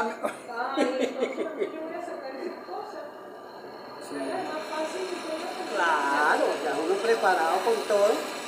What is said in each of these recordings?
prepararme. Ay, entonces yo voy a sacar esas cosas. Sí. Es más fácil que todo. Claro, ya uno preparado con todo.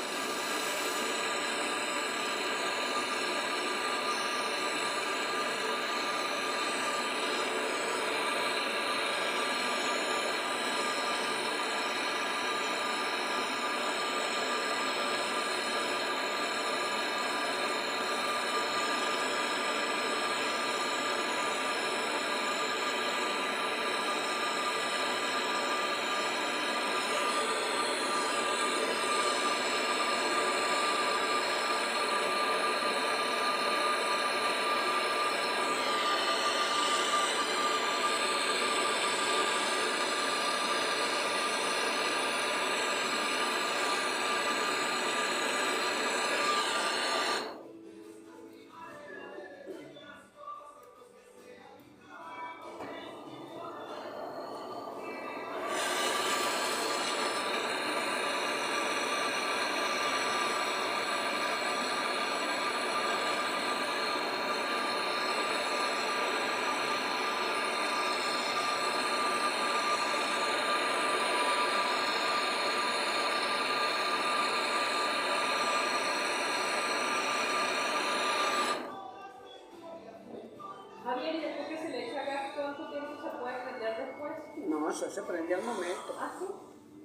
Javier, ¿y después que se le echa gas, cuánto tiempo se puede prender después? No, eso se prende al momento. ¿Ah, sí?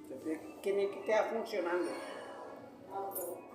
Entonces, tiene que quedar funcionando. Ah, ok.